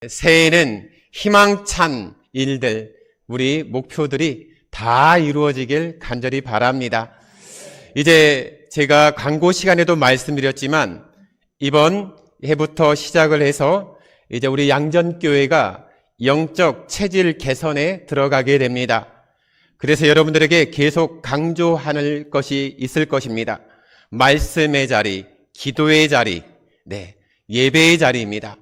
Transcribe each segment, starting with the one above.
새해에는 희망찬 일들, 우리 목표들이 다 이루어지길 간절히 바랍니다. 이제 제가 광고 시간에도 말씀드렸지만 이번 해부터 시작을 해서 이제 우리 양전교회가 영적 체질 개선에 들어가게 됩니다. 그래서 여러분들에게 계속 강조할 것이 있을 것입니다. 말씀의 자리, 기도의 자리, 예배의 자리입니다.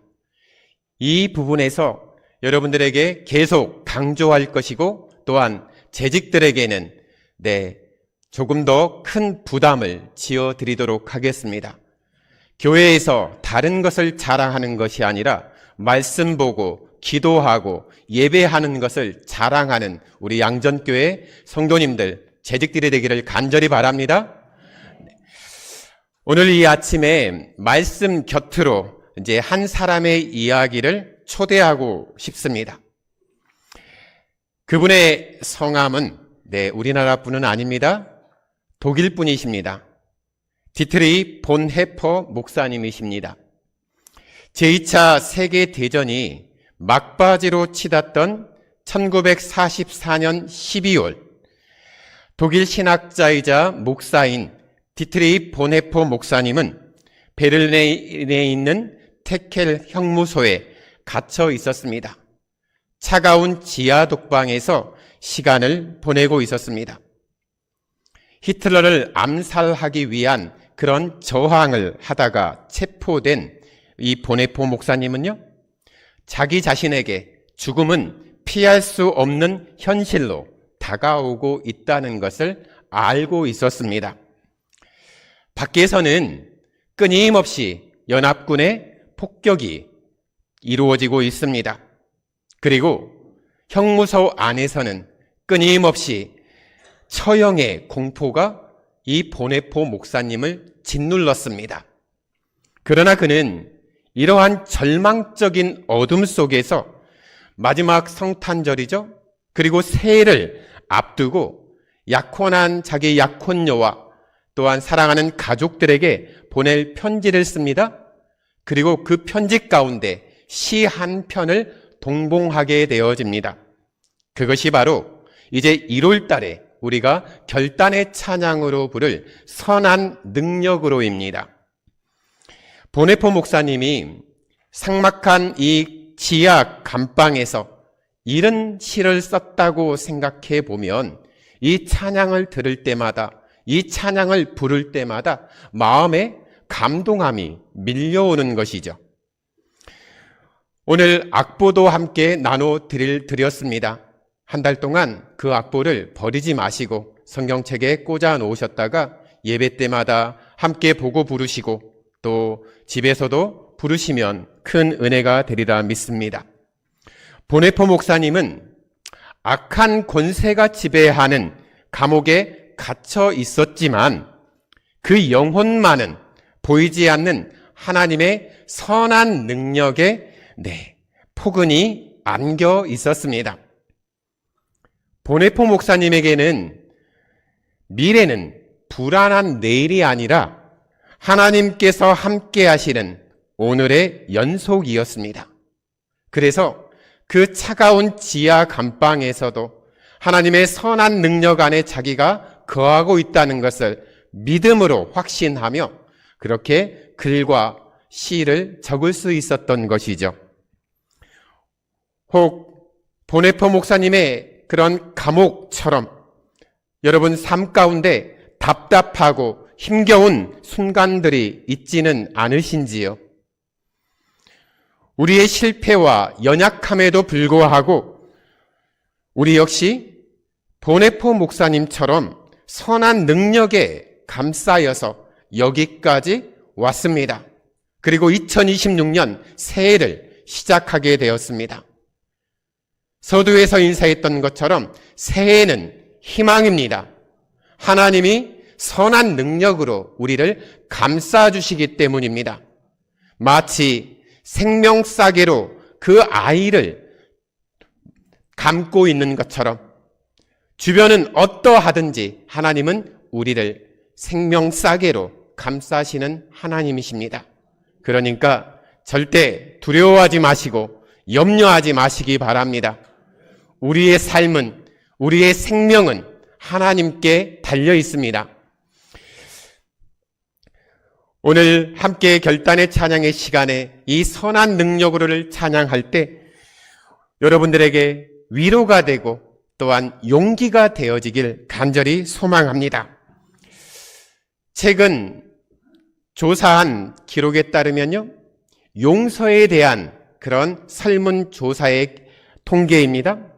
이 부분에서 여러분들에게 계속 강조할 것이고, 또한 재직들에게는 조금 더 큰 부담을 지어 드리도록 하겠습니다. 교회에서 다른 것을 자랑하는 것이 아니라 말씀 보고 기도하고 예배하는 것을 자랑하는 우리 양전교회 성도님들, 재직들이 되기를 간절히 바랍니다. 오늘 이 아침에 말씀 곁으로 이제 한 사람의 이야기를 초대하고 싶습니다. 그분의 성함은 우리나라 분은 아닙니다. 독일 분이십니다. 디트리 본헤퍼 목사님이십니다. 제2차 세계대전이 막바지로 치닫던 1944년 12월 독일 신학자이자 목사인 디트리 본헤퍼 목사님은 베를린에 있는 테켈 형무소에 갇혀 있었습니다. 차가운 지하 독방에서 시간을 보내고 있었습니다. 히틀러를 암살하기 위한 그런 저항을 하다가 체포된 이 본헤퍼 목사님은요, 자기 자신에게 죽음은 피할 수 없는 현실로 다가오고 있다는 것을 알고 있었습니다. 밖에서는 끊임없이 연합군의 폭격이 이루어지고 있습니다. 그리고 형무소 안에서는 끊임없이 처형의 공포가 이 본헤퍼 목사님을 짓눌렀습니다. 그러나 그는 이러한 절망적인 어둠 속에서 마지막 성탄절이죠. 그리고 새해를 앞두고 약혼한 자기 약혼녀와 또한 사랑하는 가족들에게 보낼 편지를 씁니다. 그리고 그 편지 가운데 시 한 편을 동봉하게 되어집니다. 그것이 바로 이제 1월 달에 우리가 결단의 찬양으로 부를 선한 능력으로입니다. 본헤퍼 목사님이 삭막한 이 지하 감방에서 이런 시를 썼다고 생각해 보면 이 찬양을 들을 때마다, 이 찬양을 부를 때마다 마음에 감동함이 밀려오는 것이죠. 오늘 악보도 함께 나눠 드렸습니다. 한 달 동안 그 악보를 버리지 마시고 성경책에 꽂아 놓으셨다가 예배 때마다 함께 보고 부르시고 또 집에서도 부르시면 큰 은혜가 되리라 믿습니다. 본헤퍼 목사님은 악한 권세가 지배하는 감옥에 갇혀 있었지만 그 영혼만은 보이지 않는 하나님의 선한 능력에 포근히 안겨 있었습니다. 본헤퍼 목사님에게는 미래는 불안한 내일이 아니라 하나님께서 함께 하시는 오늘의 연속이었습니다. 그래서 그 차가운 지하 감방에서도 하나님의 선한 능력 안에 자기가 거하고 있다는 것을 믿음으로 확신하며 그렇게 글과 시를 적을 수 있었던 것이죠. 혹 본헤퍼 목사님의 그런 감옥처럼 여러분 삶 가운데 답답하고 힘겨운 순간들이 있지는 않으신지요? 우리의 실패와 연약함에도 불구하고 우리 역시 본헤퍼 목사님처럼 선한 능력에 감싸여서 여기까지 왔습니다. 그리고 2026년 새해를 시작하게 되었습니다. 서두에서 인사했던 것처럼 새해는 희망입니다. 하나님이 선한 능력으로 우리를 감싸주시기 때문입니다. 마치 생명싸개로 그 아이를 감고 있는 것처럼 주변은 어떠하든지 하나님은 우리를 생명싸개로 감싸시는 하나님이십니다. 그러니까 절대 두려워하지 마시고 염려하지 마시기 바랍니다. 우리의 삶은, 우리의 생명은 하나님께 달려 있습니다. 오늘 함께 결단의 찬양의 시간에 이 선한 능력으로를 찬양할 때 여러분들에게 위로가 되고 또한 용기가 되어지길 간절히 소망합니다. 최근 조사한 기록에 따르면요, 용서에 대한 그런 설문조사의 통계입니다.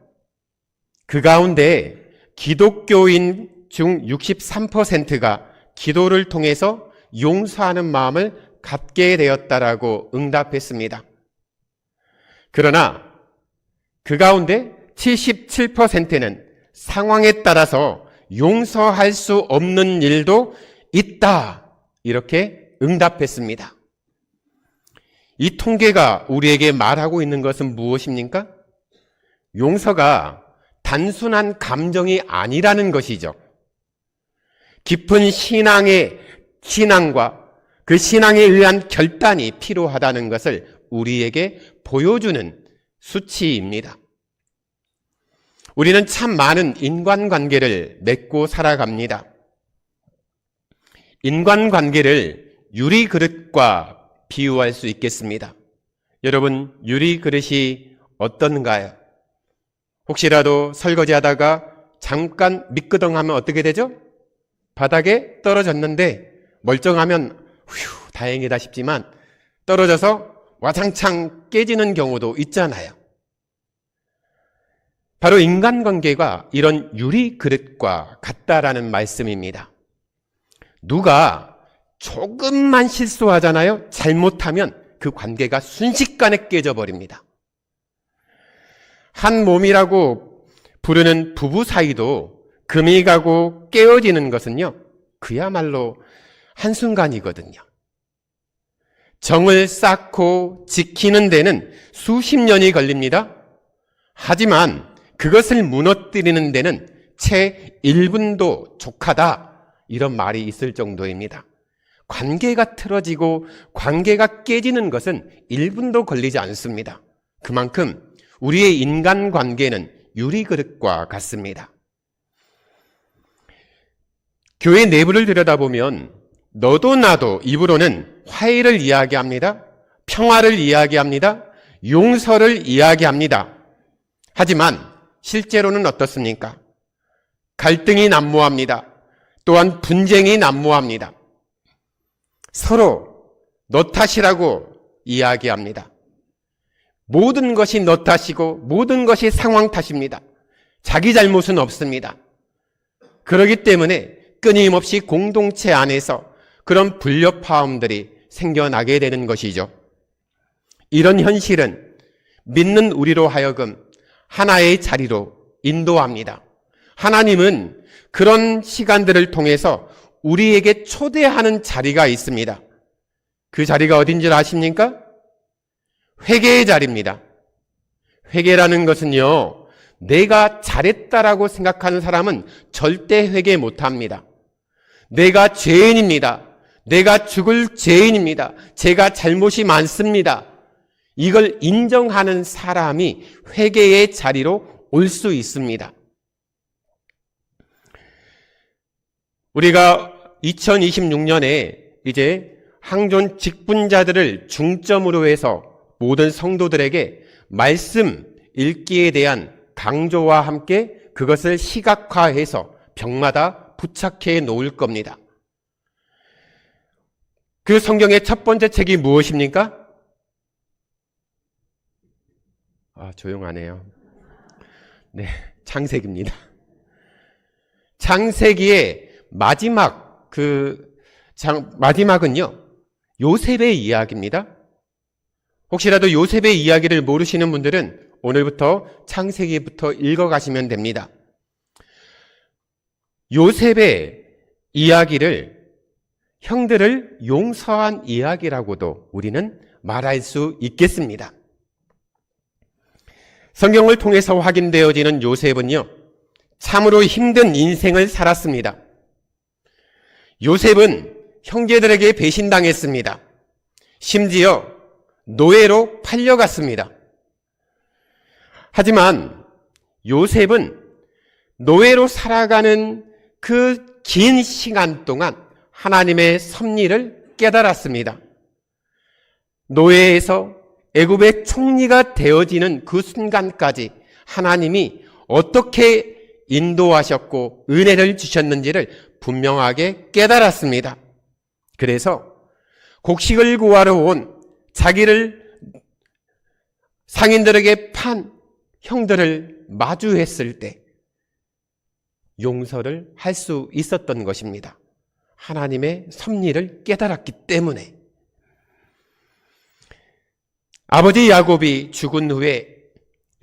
그 가운데 기독교인 중 63%가 기도를 통해서 용서하는 마음을 갖게 되었다라고 응답했습니다. 그러나 그 가운데 77%는 상황에 따라서 용서할 수 없는 일도 있다, 이렇게 응답했습니다. 이 통계가 우리에게 말하고 있는 것은 무엇입니까? 용서가 단순한 감정이 아니라는 것이죠. 깊은 신앙과 그 신앙에 의한 결단이 필요하다는 것을 우리에게 보여주는 수치입니다. 우리는 참 많은 인간관계를 맺고 살아갑니다. 인간관계를 유리그릇과 비유할 수 있겠습니다. 여러분, 유리그릇이 어떤가요? 혹시라도 설거지하다가 잠깐 미끄덩하면 어떻게 되죠? 바닥에 떨어졌는데 멀쩡하면 휴, 다행이다 싶지만 떨어져서 와장창 깨지는 경우도 있잖아요. 바로 인간관계가 이런 유리그릇과 같다라는 말씀입니다. 누가 조금만 실수하잖아요. 잘못하면 그 관계가 순식간에 깨져버립니다. 한 몸이라고 부르는 부부 사이도 금이 가고 깨어지는 것은요, 그야말로 한순간이거든요. 정을 쌓고 지키는 데는 수십 년이 걸립니다. 하지만 그것을 무너뜨리는 데는 채 1분도 족하다, 이런 말이 있을 정도입니다. 관계가 틀어지고 관계가 깨지는 것은 1분도 걸리지 않습니다. 그만큼 우리의 인간관계는 유리그릇과 같습니다. 교회 내부를 들여다보면 너도 나도 입으로는 화해를 이야기합니다. 평화를 이야기합니다. 용서를 이야기합니다. 하지만 실제로는 어떻습니까? 갈등이 난무합니다. 또한 분쟁이 난무합니다. 서로 너 탓이라고 이야기합니다. 모든 것이 너 탓이고 모든 것이 상황 탓입니다. 자기 잘못은 없습니다. 그렇기 때문에 끊임없이 공동체 안에서 그런 불협화음들이 생겨나게 되는 것이죠. 이런 현실은 믿는 우리로 하여금 하나의 자리로 인도합니다. 하나님은 그런 시간들을 통해서 우리에게 초대하는 자리가 있습니다. 그 자리가 어딘지 아십니까? 회개의 자리입니다. 회개라는 것은요, 내가 잘했다라고 생각하는 사람은 절대 회개 못합니다. 내가 죄인입니다. 내가 죽을 죄인입니다. 제가 잘못이 많습니다. 이걸 인정하는 사람이 회개의 자리로 올 수 있습니다. 우리가 2026년에 이제 항존 직분자들을 중점으로 해서 모든 성도들에게 말씀 읽기에 대한 강조와 함께 그것을 시각화해서 벽마다 부착해 놓을 겁니다. 그 성경의 첫 번째 책이 무엇입니까? 조용하네요. 네, 창세기입니다. 창세기의 마지막은요, 요셉의 이야기입니다. 혹시라도 요셉의 이야기를 모르시는 분들은 오늘부터 창세기부터 읽어가시면 됩니다. 요셉의 이야기를 형들을 용서한 이야기라고도 우리는 말할 수 있겠습니다. 성경을 통해서 확인되어지는 요셉은요, 참으로 힘든 인생을 살았습니다. 요셉은 형제들에게 배신당했습니다. 심지어 노예로 팔려갔습니다. 하지만 요셉은 노예로 살아가는 그 긴 시간 동안 하나님의 섭리를 깨달았습니다. 노예에서 애굽의 총리가 되어지는 그 순간까지 하나님이 어떻게 인도하셨고 은혜를 주셨는지를 분명하게 깨달았습니다. 그래서 곡식을 구하러 온 자기를 상인들에게 판 형들을 마주했을 때 용서를 할 수 있었던 것입니다. 하나님의 섭리를 깨달았기 때문에. 아버지 야곱이 죽은 후에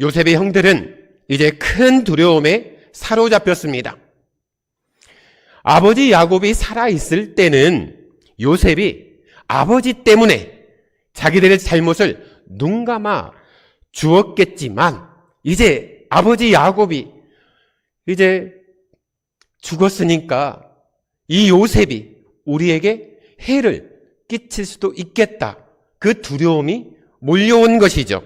요셉의 형들은 이제 큰 두려움에 사로잡혔습니다. 아버지 야곱이 살아있을 때는 요셉이 아버지 때문에 자기들의 잘못을 눈감아 주었겠지만 이제 아버지 야곱이 이제 죽었으니까 이 요셉이 우리에게 해를 끼칠 수도 있겠다. 그 두려움이 몰려온 것이죠.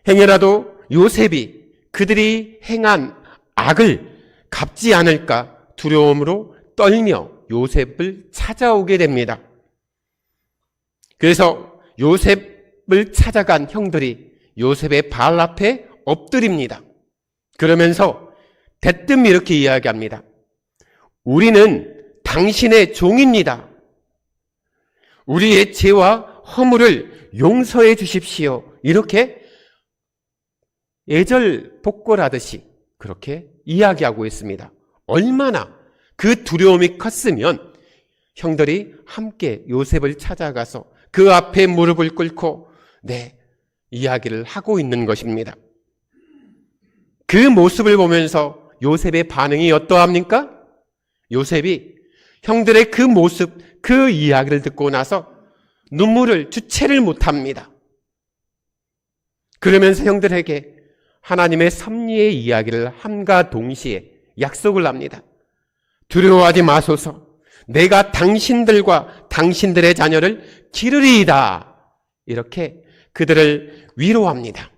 행여라도 요셉이 그들이 행한 악을 갚지 않을까 두려움으로 떨며 요셉을 찾아오게 됩니다. 그래서 요셉을 찾아간 형들이 요셉의 발 앞에 엎드립니다. 그러면서 대뜸 이렇게 이야기합니다. 우리는 당신의 종입니다. 우리의 죄와 허물을 용서해 주십시오. 이렇게 애절복걸하듯이 그렇게 이야기하고 있습니다. 얼마나 그 두려움이 컸으면 형들이 함께 요셉을 찾아가서 그 앞에 무릎을 꿇고 이야기를 하고 있는 것입니다. 그 모습을 보면서 요셉의 반응이 어떠합니까? 요셉이 형들의 그 모습, 그 이야기를 듣고 나서 눈물을 주체를 못합니다. 그러면서 형들에게 하나님의 섭리의 이야기를 함과 동시에 약속을 합니다. 두려워하지 마소서. 내가 당신들과 당신들의 자녀를 기르리이다. 이렇게 그들을 위로합니다.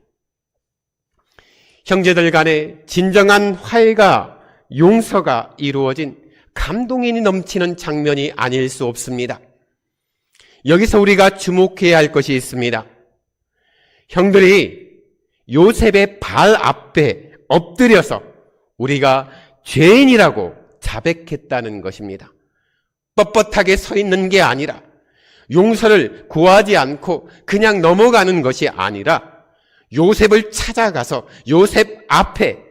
형제들 간에 진정한 화해가 용서가 이루어진 감동이 넘치는 장면이 아닐 수 없습니다. 여기서 우리가 주목해야 할 것이 있습니다. 형들이 요셉의 발 앞에 엎드려서 우리가 죄인이라고 자백했다는 것입니다. 뻣뻣하게 서 있는 게 아니라 용서를 구하지 않고 그냥 넘어가는 것이 아니라 요셉을 찾아가서 요셉 앞에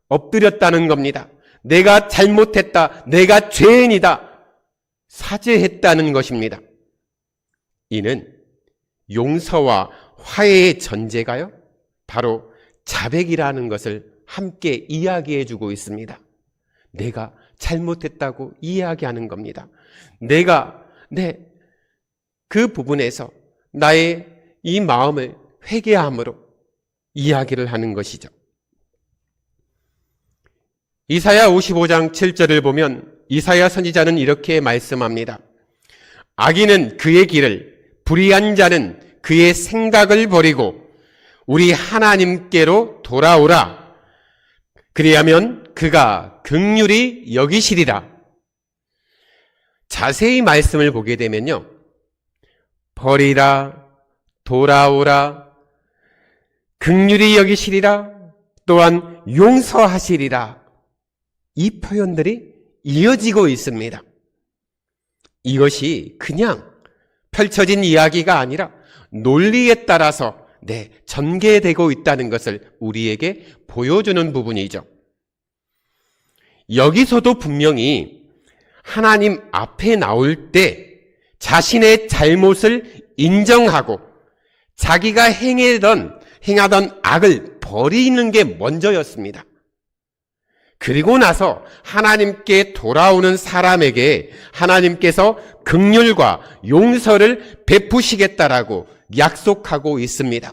엎드렸다는 겁니다. 내가 잘못했다. 내가 죄인이다. 사죄했다는 것입니다. 이는 용서와 화해의 전제가요, 바로 자백이라는 것을 함께 이야기해 주고 있습니다. 내가 잘못했다고 이야기하는 겁니다. 내가 그 부분에서 나의 이 마음을 회개함으로 이야기를 하는 것이죠. 이사야 55장 7절을 보면 이사야 선지자는 이렇게 말씀합니다. 악인은 그의 길을, 불의한 자는 그의 생각을 버리고 우리 하나님께로 돌아오라. 그리하면 그가 긍휼히 여기시리라. 자세히 말씀을 보게 되면요, 버리라, 돌아오라, 긍휼히 여기시리라, 또한 용서하시리라. 이 표현들이 이어지고 있습니다. 이것이 그냥 펼쳐진 이야기가 아니라 논리에 따라서 전개되고 있다는 것을 우리에게 보여주는 부분이죠. 여기서도 분명히 하나님 앞에 나올 때 자신의 잘못을 인정하고 자기가 행하던 악을 버리는 게 먼저였습니다. 그리고 나서 하나님께 돌아오는 사람에게 하나님께서 긍휼과 용서를 베푸시겠다라고 약속하고 있습니다.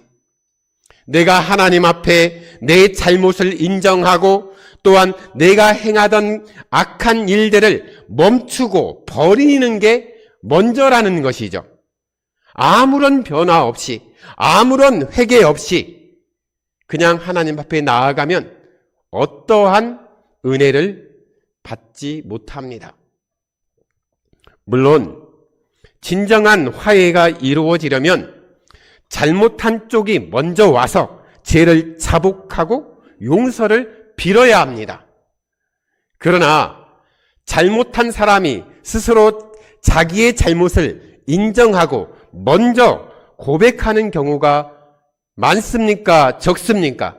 내가 하나님 앞에 내 잘못을 인정하고 또한 내가 행하던 악한 일들을 멈추고 버리는 게 먼저라는 것이죠. 아무런 변화 없이, 아무런 회개 없이 그냥 하나님 앞에 나아가면 어떠한 은혜를 받지 못합니다. 물론 진정한 화해가 이루어지려면 잘못한 쪽이 먼저 와서 죄를 자복하고 용서를 빌어야 합니다. 그러나 잘못한 사람이 스스로 자기의 잘못을 인정하고 먼저 고백하는 경우가 많습니까? 적습니까?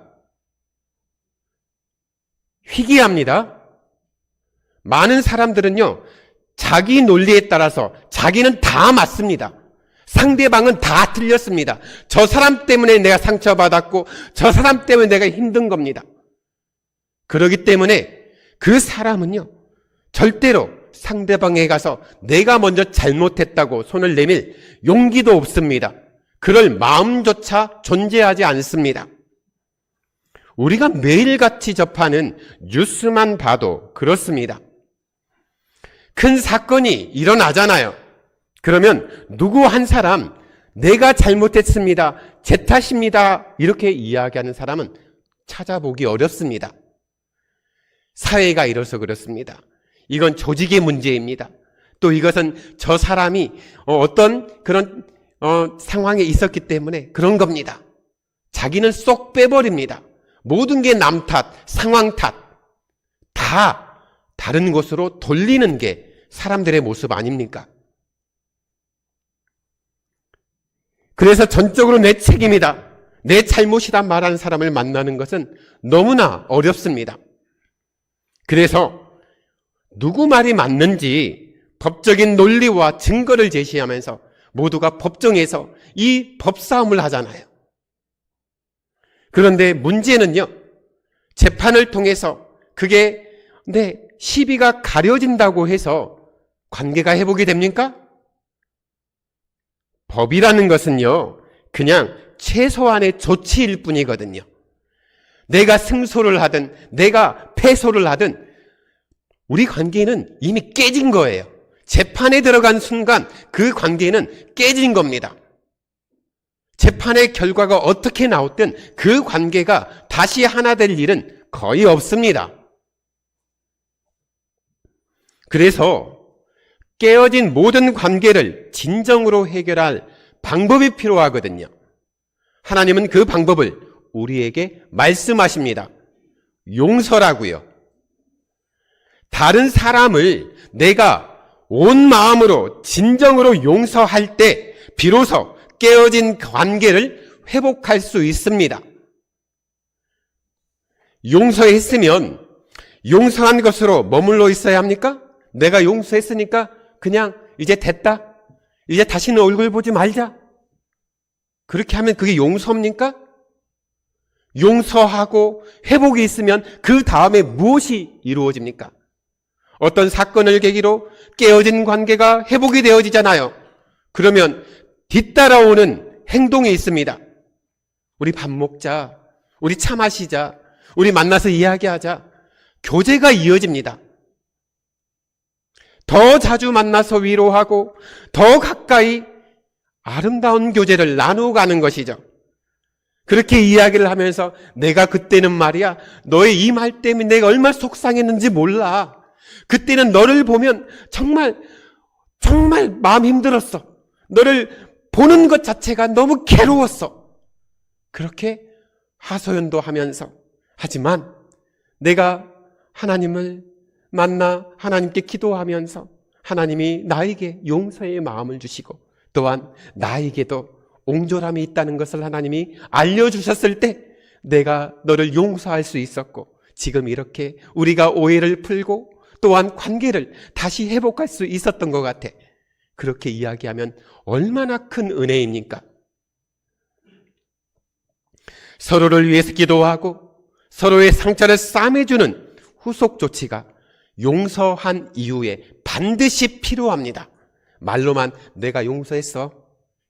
희귀합니다. 많은 사람들은요, 자기 논리에 따라서 자기는 다 맞습니다. 상대방은 다 틀렸습니다. 저 사람 때문에 내가 상처받았고 저 사람 때문에 내가 힘든 겁니다. 그렇기 때문에 그 사람은요, 절대로 상대방에 가서 내가 먼저 잘못했다고 손을 내밀 용기도 없습니다. 그럴 마음조차 존재하지 않습니다. 우리가 매일같이 접하는 뉴스만 봐도 그렇습니다. 큰 사건이 일어나잖아요. 그러면 누구 한 사람, 내가 잘못했습니다, 제 탓입니다, 이렇게 이야기하는 사람은 찾아보기 어렵습니다. 사회가 이래서 그렇습니다. 이건 조직의 문제입니다. 또 이것은 저 사람이 어떤 그런 상황에 있었기 때문에 그런 겁니다. 자기는 쏙 빼버립니다. 모든 게 남 탓, 상황 탓, 다 다른 곳으로 돌리는 게 사람들의 모습 아닙니까? 그래서 전적으로 내 책임이다, 내 잘못이다 말하는 사람을 만나는 것은 너무나 어렵습니다. 그래서 누구 말이 맞는지 법적인 논리와 증거를 제시하면서 모두가 법정에서 이 법싸움을 하잖아요. 그런데 문제는요, 재판을 통해서 그게 시비가 가려진다고 해서 관계가 회복이 됩니까? 법이라는 것은요, 그냥 최소한의 조치일 뿐이거든요. 내가 승소를 하든 내가 패소를 하든 우리 관계는 이미 깨진 거예요. 재판에 들어간 순간 그 관계는 깨진 겁니다. 재판의 결과가 어떻게 나왔든 그 관계가 다시 하나 될 일은 거의 없습니다. 그래서 깨어진 모든 관계를 진정으로 해결할 방법이 필요하거든요. 하나님은 그 방법을 우리에게 말씀하십니다. 용서라고요. 다른 사람을 내가 온 마음으로 진정으로 용서할 때 비로소 깨어진 관계를 회복할 수 있습니다. 용서했으면 용서한 것으로 머물러 있어야 합니까? 내가 용서했으니까 그냥 이제 됐다, 이제 다시는 얼굴 보지 말자, 그렇게 하면 그게 용서입니까? 용서하고 회복이 있으면 그 다음에 무엇이 이루어집니까? 어떤 사건을 계기로 깨어진 관계가 회복이 되어지잖아요. 그러면 뒤따라오는 행동이 있습니다. 우리 밥 먹자, 우리 차 마시자, 우리 만나서 이야기하자, 교제가 이어집니다. 더 자주 만나서 위로하고 더 가까이 아름다운 교제를 나누어가는 것이죠. 그렇게 이야기를 하면서 내가 그때는 말이야, 너의 이 말 때문에 내가 얼마나 속상했는지 몰라. 그때는 너를 보면 정말 마음 힘들었어. 너를 보는 것 자체가 너무 괴로웠어. 그렇게 하소연도 하면서, 하지만 내가 하나님을 만나 하나님께 기도하면서 하나님이 나에게 용서의 마음을 주시고 또한 나에게도 옹졸함이 있다는 것을 하나님이 알려주셨을 때 내가 너를 용서할 수 있었고, 지금 이렇게 우리가 오해를 풀고 또한 관계를 다시 회복할 수 있었던 것 같아. 그렇게 이야기하면 얼마나 큰 은혜입니까? 서로를 위해서 기도하고 서로의 상처를 싸매주는 후속 조치가 용서한 이후에 반드시 필요합니다. 말로만 내가 용서했어,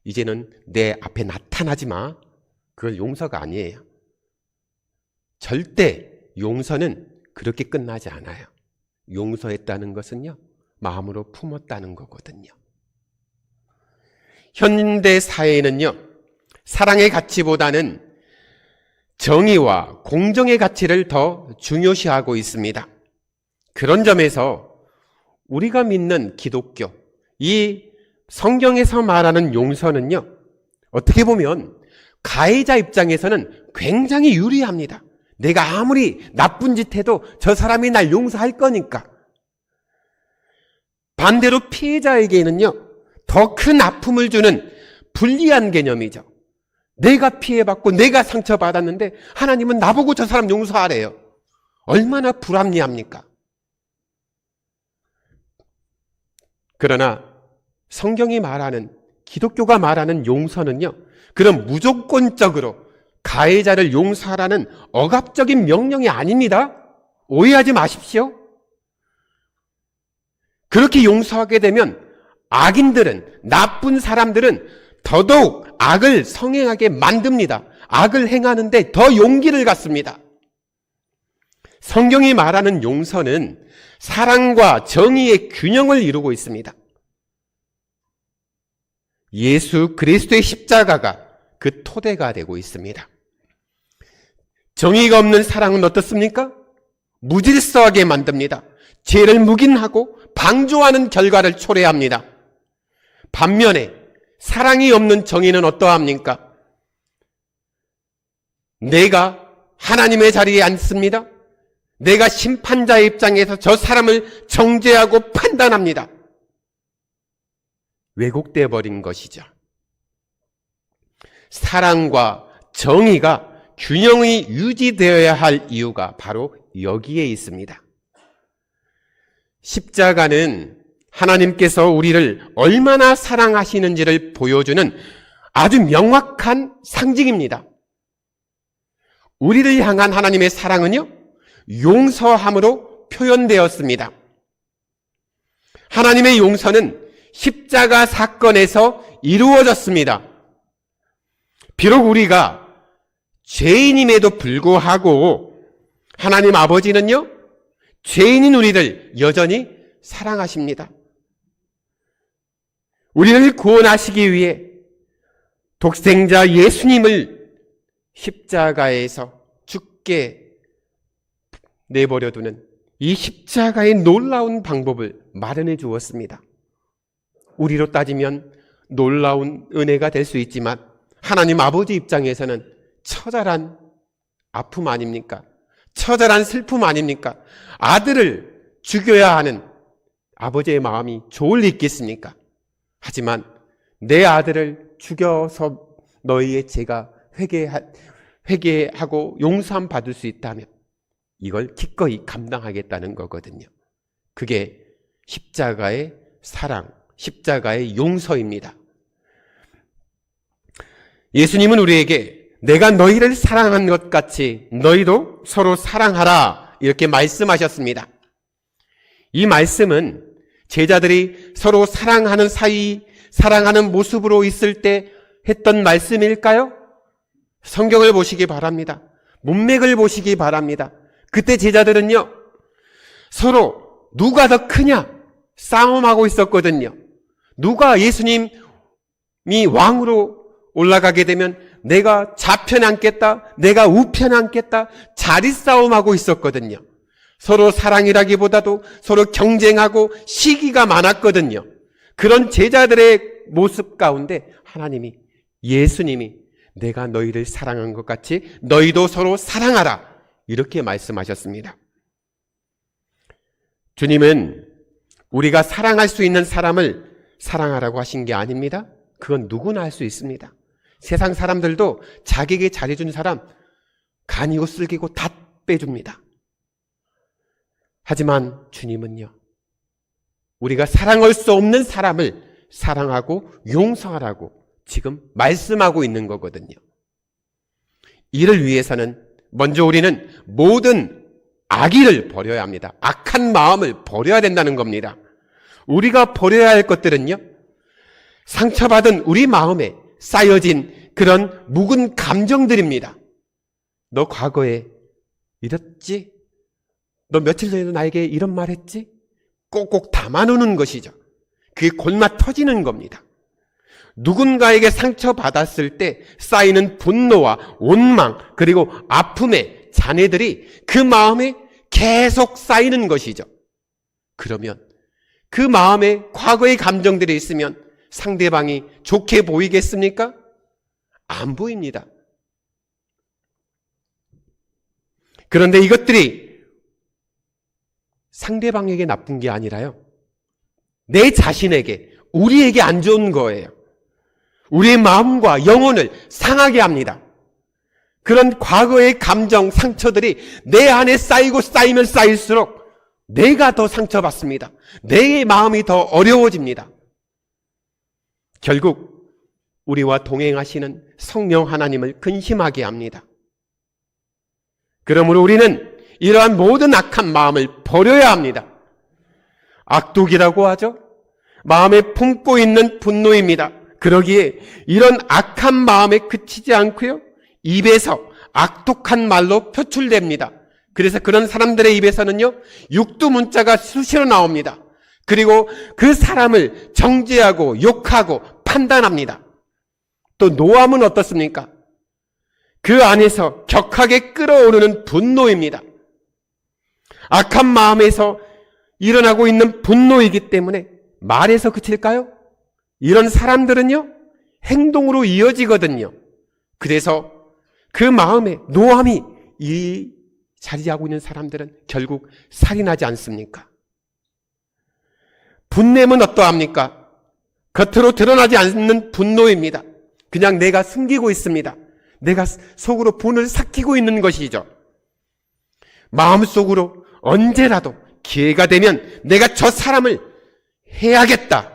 이제는 내 앞에 나타나지 마, 그건 용서가 아니에요. 절대 용서는 그렇게 끝나지 않아요. 용서했다는 것은요, 마음으로 품었다는 거거든요. 현대 사회는요, 사랑의 가치보다는 정의와 공정의 가치를 더 중요시하고 있습니다. 그런 점에서 우리가 믿는 기독교, 이 성경에서 말하는 용서는요, 어떻게 보면 가해자 입장에서는 굉장히 유리합니다. 내가 아무리 나쁜 짓 해도 저 사람이 날 용서할 거니까. 반대로 피해자에게는요, 더 큰 아픔을 주는 불리한 개념이죠. 내가 피해받고 내가 상처받았는데 하나님은 나보고 저 사람 용서하래요. 얼마나 불합리합니까? 그러나 성경이 말하는, 기독교가 말하는 용서는요, 그런 무조건적으로 가해자를 용서하라는 억압적인 명령이 아닙니다. 오해하지 마십시오. 그렇게 용서하게 되면 악인들은, 나쁜 사람들은 더더욱 악을 성행하게 만듭니다. 악을 행하는데 더 용기를 갖습니다. 성경이 말하는 용서는 사랑과 정의의 균형을 이루고 있습니다. 예수 그리스도의 십자가가 그 토대가 되고 있습니다. 정의가 없는 사랑은 어떻습니까? 무질서하게 만듭니다. 죄를 묵인하고 방조하는 결과를 초래합니다. 반면에 사랑이 없는 정의는 어떠합니까? 내가 하나님의 자리에 앉습니다. 내가 심판자의 입장에서 저 사람을 정죄하고 판단합니다. 왜곡되어 버린 것이죠. 사랑과 정의가 균형이 유지되어야 할 이유가 바로 여기에 있습니다. 십자가는 하나님께서 우리를 얼마나 사랑하시는지를 보여주는 아주 명확한 상징입니다. 우리를 향한 하나님의 사랑은요, 용서함으로 표현되었습니다. 하나님의 용서는 십자가 사건에서 이루어졌습니다. 비록 우리가 죄인임에도 불구하고 하나님 아버지는요, 죄인인 우리를 여전히 사랑하십니다. 우리를 구원하시기 위해 독생자 예수님을 십자가에서 죽게 내버려두는 이 십자가의 놀라운 방법을 마련해 주었습니다. 우리로 따지면 놀라운 은혜가 될 수 있지만 하나님 아버지 입장에서는 처절한 아픔 아닙니까? 처절한 슬픔 아닙니까? 아들을 죽여야 하는 아버지의 마음이 좋을 리 있겠습니까? 하지만 내 아들을 죽여서 너희의 죄가 회개하고 용서함 받을 수 있다면 이걸 기꺼이 감당하겠다는 거거든요. 그게 십자가의 사랑, 십자가의 용서입니다. 예수님은 우리에게 내가 너희를 사랑한 것 같이 너희도 서로 사랑하라 이렇게 말씀하셨습니다. 이 말씀은 제자들이 서로 사랑하는 사이, 사랑하는 모습으로 있을 때 했던 말씀일까요? 성경을 보시기 바랍니다. 문맥을 보시기 바랍니다. 그때 제자들은요, 서로 누가 더 크냐 싸움하고 있었거든요. 누가 예수님이 왕으로 올라가게 되면 내가 좌편 앉겠다, 내가 우편 앉겠다, 자리 싸움하고 있었거든요. 서로 사랑이라기보다도 서로 경쟁하고 시기가 많았거든요. 그런 제자들의 모습 가운데 하나님이, 예수님이 내가 너희를 사랑한 것 같이 너희도 서로 사랑하라 이렇게 말씀하셨습니다. 주님은 우리가 사랑할 수 있는 사람을 사랑하라고 하신 게 아닙니다. 그건 누구나 할 수 있습니다. 세상 사람들도 자기에게 잘해준 사람 간이고 쓸기고 다 빼줍니다. 하지만 주님은요, 우리가 사랑할 수 없는 사람을 사랑하고 용서하라고 지금 말씀하고 있는 거거든요. 이를 위해서는 먼저 우리는 모든 악의를 버려야 합니다. 악한 마음을 버려야 된다는 겁니다. 우리가 버려야 할 것들은요, 상처받은 우리 마음에 쌓여진 그런 묵은 감정들입니다. 너 과거에 이랬지? 너 며칠 전에도 나에게 이런 말 했지? 꼭꼭 담아놓는 것이죠. 그게 골마 터지는 겁니다. 누군가에게 상처받았을 때 쌓이는 분노와 원망 그리고 아픔의 잔해들이 그 마음에 계속 쌓이는 것이죠. 그러면 그 마음에 과거의 감정들이 있으면 상대방이 좋게 보이겠습니까? 안 보입니다. 그런데 이것들이 상대방에게 나쁜 게 아니라요, 내 자신에게, 우리에게 안 좋은 거예요. 우리의 마음과 영혼을 상하게 합니다. 그런 과거의 감정, 상처들이 내 안에 쌓이고 쌓이면 쌓일수록 내가 더 상처받습니다. 내 마음이 더 어려워집니다. 결국 우리와 동행하시는 성령 하나님을 근심하게 합니다. 그러므로 우리는 이러한 모든 악한 마음을 버려야 합니다. 악독이라고 하죠. 마음에 품고 있는 분노입니다. 그러기에 이런 악한 마음에 그치지 않고요, 입에서 악독한 말로 표출됩니다. 그래서 그런 사람들의 입에서는요, 육두문자가 수시로 나옵니다. 그리고 그 사람을 정죄하고 욕하고 판단합니다. 또 노함은 어떻습니까? 그 안에서 격하게 끓어오르는 분노입니다. 악한 마음에서 일어나고 있는 분노이기 때문에 말에서 그칠까요? 이런 사람들은요, 행동으로 이어지거든요. 그래서 그 마음에 노함이 자리하고 있는 사람들은 결국 살인하지 않습니까? 분냄은 어떠합니까? 겉으로 드러나지 않는 분노입니다. 그냥 내가 숨기고 있습니다. 내가 속으로 분을 삭히고 있는 것이죠. 마음속으로 언제라도 기회가 되면 내가 저 사람을 해야겠다,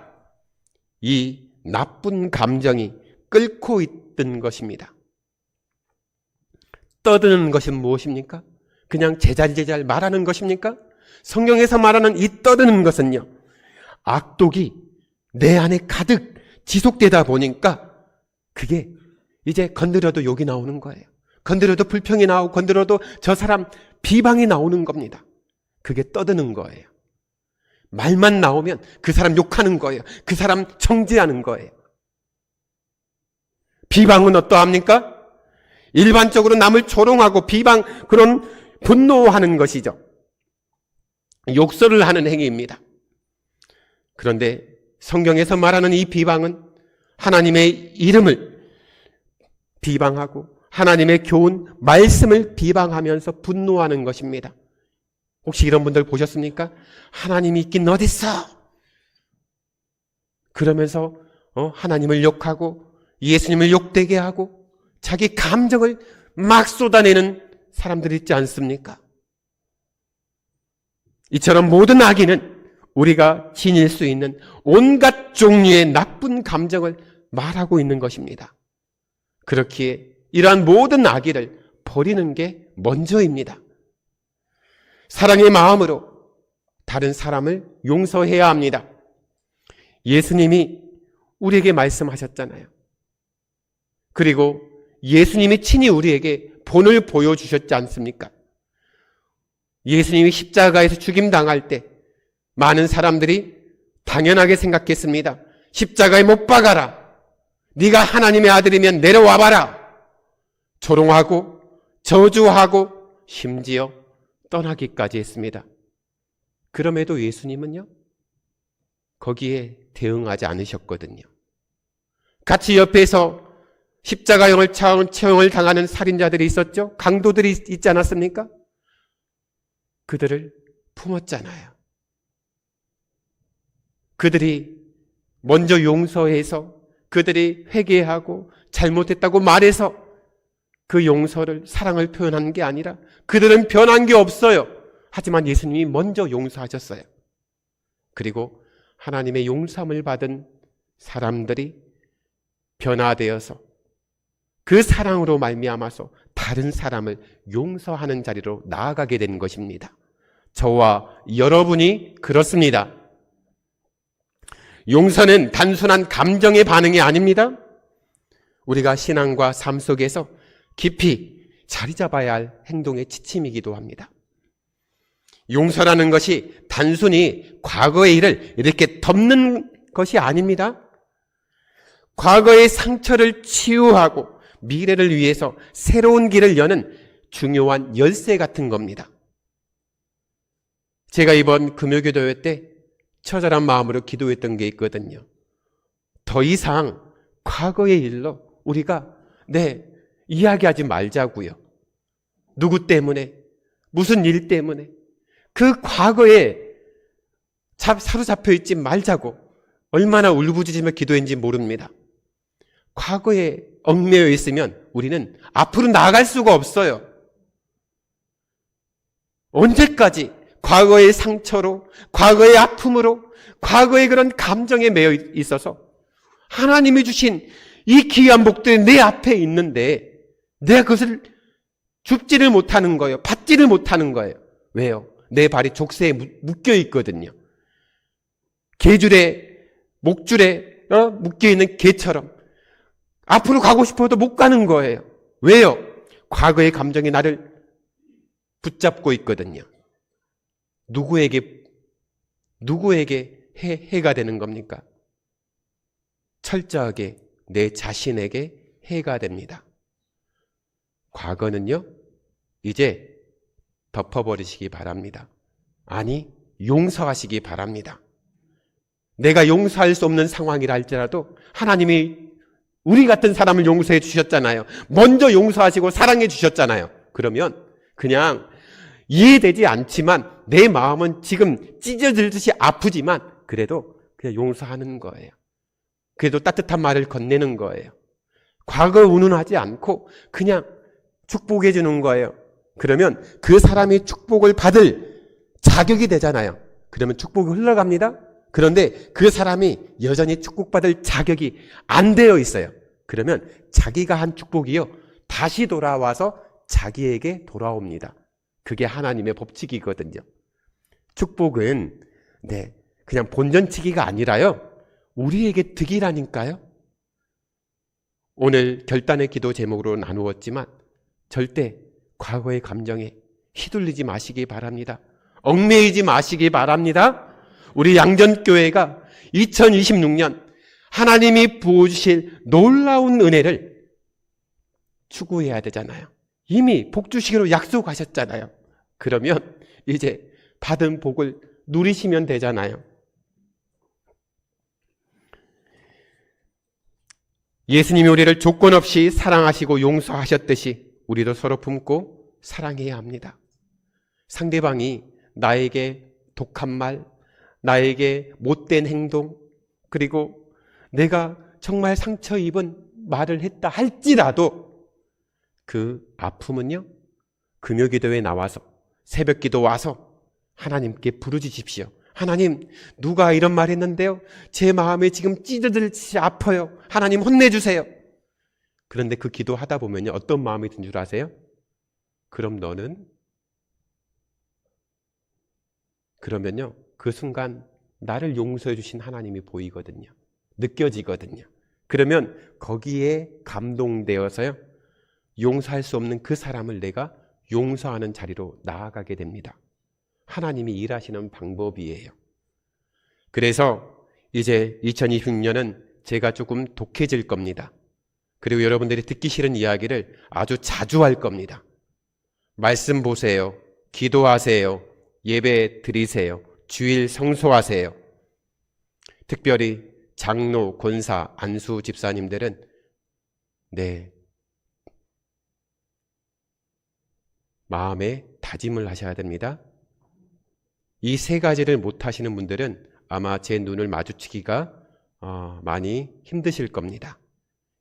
이 나쁜 감정이 끓고 있던 것입니다. 떠드는 것은 무엇입니까? 그냥 제잘제잘 말하는 것입니까? 성경에서 말하는 이 떠드는 것은요, 악독이 내 안에 가득 지속되다 보니까 그게 이제 건드려도 욕이 나오는 거예요. 건드려도 불평이 나오고, 건드려도 저 사람 비방이 나오는 겁니다. 그게 떠드는 거예요. 말만 나오면 그 사람 욕하는 거예요. 그 사람 정죄하는 거예요. 비방은 어떠합니까? 일반적으로 남을 조롱하고 비방, 그런 분노하는 것이죠. 욕설을 하는 행위입니다. 그런데 성경에서 말하는 이 비방은 하나님의 이름을 비방하고 하나님의 교훈, 말씀을 비방하면서 분노하는 것입니다. 혹시 이런 분들 보셨습니까? 하나님이 있긴 어딨어? 그러면서 하나님을 욕하고 예수님을 욕되게 하고 자기 감정을 막 쏟아내는 사람들이 있지 않습니까? 이처럼 모든 악인은 우리가 지닐 수 있는 온갖 종류의 나쁜 감정을 말하고 있는 것입니다. 그렇기에 이러한 모든 악의를 버리는 게 먼저입니다. 사랑의 마음으로 다른 사람을 용서해야 합니다. 예수님이 우리에게 말씀하셨잖아요. 그리고 예수님이 친히 우리에게 본을 보여주셨지 않습니까? 예수님이 십자가에서 죽임당할 때 많은 사람들이 당연하게 생각했습니다. 십자가에 못 박아라. 네가 하나님의 아들이면 내려와봐라. 조롱하고 저주하고 심지어 떠나기까지 했습니다. 그럼에도 예수님은요, 거기에 대응하지 않으셨거든요. 같이 옆에서 십자가형을 처형을 당하는 살인자들이 있었죠. 강도들이 있지 않았습니까? 그들을 품었잖아요. 그들이 먼저 용서해서 그들이 회개하고 잘못했다고 말해서 그 용서를, 사랑을 표현한 게 아니라 그들은 변한 게 없어요. 하지만 예수님이 먼저 용서하셨어요. 그리고 하나님의 용서함을 받은 사람들이 변화되어서 그 사랑으로 말미암아서 다른 사람을 용서하는 자리로 나아가게 된 것입니다. 저와 여러분이 그렇습니다. 용서는 단순한 감정의 반응이 아닙니다. 우리가 신앙과 삶 속에서 깊이 자리 잡아야 할 행동의 지침이기도 합니다. 용서라는 것이 단순히 과거의 일을 이렇게 덮는 것이 아닙니다. 과거의 상처를 치유하고 미래를 위해서 새로운 길을 여는 중요한 열쇠 같은 겁니다. 제가 이번 금요기도회 때 처절한 마음으로 기도했던 게 있거든요. 더 이상 과거의 일로 우리가 이야기하지 말자고요. 누구 때문에, 무슨 일 때문에 그 과거에 사로잡혀 있지 말자고 얼마나 울부짖으며 기도했는지 모릅니다. 과거에 얽매여 있으면 우리는 앞으로 나아갈 수가 없어요. 언제까지 과거의 상처로, 과거의 아픔으로, 과거의 그런 감정에 매여 있어서 하나님이 주신 이 귀한 복들이 내 앞에 있는데 내가 그것을 줍지를 못하는 거예요. 받지를 못하는 거예요. 왜요? 내 발이 족쇄에 묶여 있거든요. 개줄에, 목줄에 묶여 있는 개처럼 앞으로 가고 싶어도 못 가는 거예요. 왜요? 과거의 감정이 나를 붙잡고 있거든요. 누구에게 해가 되는 겁니까? 철저하게 내 자신에게 해가 됩니다. 과거는요, 이제 덮어버리시기 바랍니다. 아니, 용서하시기 바랍니다. 내가 용서할 수 없는 상황이라 할지라도 하나님이 우리 같은 사람을 용서해 주셨잖아요. 먼저 용서하시고 사랑해 주셨잖아요. 그러면 그냥 이해되지 않지만 내 마음은 지금 찢어질듯이 아프지만 그래도 그냥 용서하는 거예요. 그래도 따뜻한 말을 건네는 거예요. 과거 운운하지 않고 그냥 축복해 주는 거예요. 그러면 그 사람이 축복을 받을 자격이 되잖아요. 그러면 축복이 흘러갑니다. 그런데 그 사람이 여전히 축복받을 자격이 안 되어 있어요. 그러면 자기가 한 축복이요, 다시 돌아와서 자기에게 돌아옵니다. 그게 하나님의 법칙이거든요. 축복은 그냥 본전치기가 아니라요, 우리에게 득이라니까요. 오늘 결단의 기도 제목으로 나누었지만 절대 과거의 감정에 휘둘리지 마시기 바랍니다. 얽매이지 마시기 바랍니다. 우리 양전교회가 2026년 하나님이 부어주실 놀라운 은혜를 추구해야 되잖아요. 이미 복 주시기로 약속하셨잖아요. 그러면 이제 받은 복을 누리시면 되잖아요. 예수님이 우리를 조건 없이 사랑하시고 용서하셨듯이 우리도 서로 품고 사랑해야 합니다. 상대방이 나에게 독한 말, 나에게 못된 행동, 그리고 내가 정말 상처 입은 말을 했다 할지라도 그 아픔은요, 금요기도에 나와서 새벽기도 와서 하나님께 부르짖으십시오. 하나님, 누가 이런 말 했는데요, 제 마음에 지금 찢어질듯이 아파요. 하나님 혼내주세요. 그런데 그 기도하다 보면요, 어떤 마음이 든 줄 아세요? 그러면요, 그 순간 나를 용서해 주신 하나님이 보이거든요. 느껴지거든요. 그러면 거기에 감동되어서요, 용서할 수 없는 그 사람을 내가 용서하는 자리로 나아가게 됩니다. 하나님이 일하시는 방법이에요. 그래서 이제 2026년은 제가 조금 독해질 겁니다. 그리고 여러분들이 듣기 싫은 이야기를 아주 자주 할 겁니다. 말씀 보세요. 기도하세요. 예배 드리세요. 주일 성소하세요. 특별히 장로, 권사, 안수 집사님들은 마음에 다짐을 하셔야 됩니다. 이 세 가지를 못 하시는 분들은 아마 제 눈을 마주치기가 많이 힘드실 겁니다.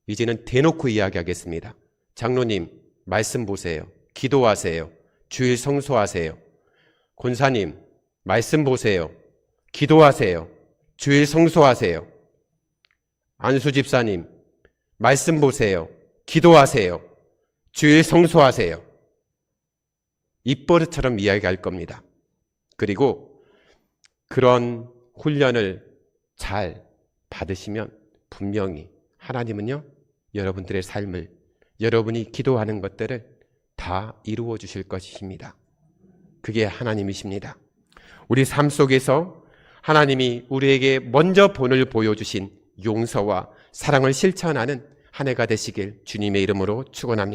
이제는 대놓고 이야기하겠습니다. 장로님, 말씀 보세요. 기도하세요. 주일 성소하세요. 권사님, 말씀 보세요. 기도하세요. 주일 성소하세요. 안수 집사님, 말씀 보세요. 기도하세요. 주일 성소하세요. 입버릇처럼 이야기할 겁니다. 그리고 그런 훈련을 잘 받으시면 분명히 하나님은요, 여러분들의 삶을, 여러분이 기도하는 것들을 다 이루어 주실 것이십니다. 그게 하나님이십니다. 우리 삶 속에서 하나님이 우리에게 먼저 본을 보여주신 용서와 사랑을 실천하는 한 해가 되시길 주님의 이름으로 축원합니다.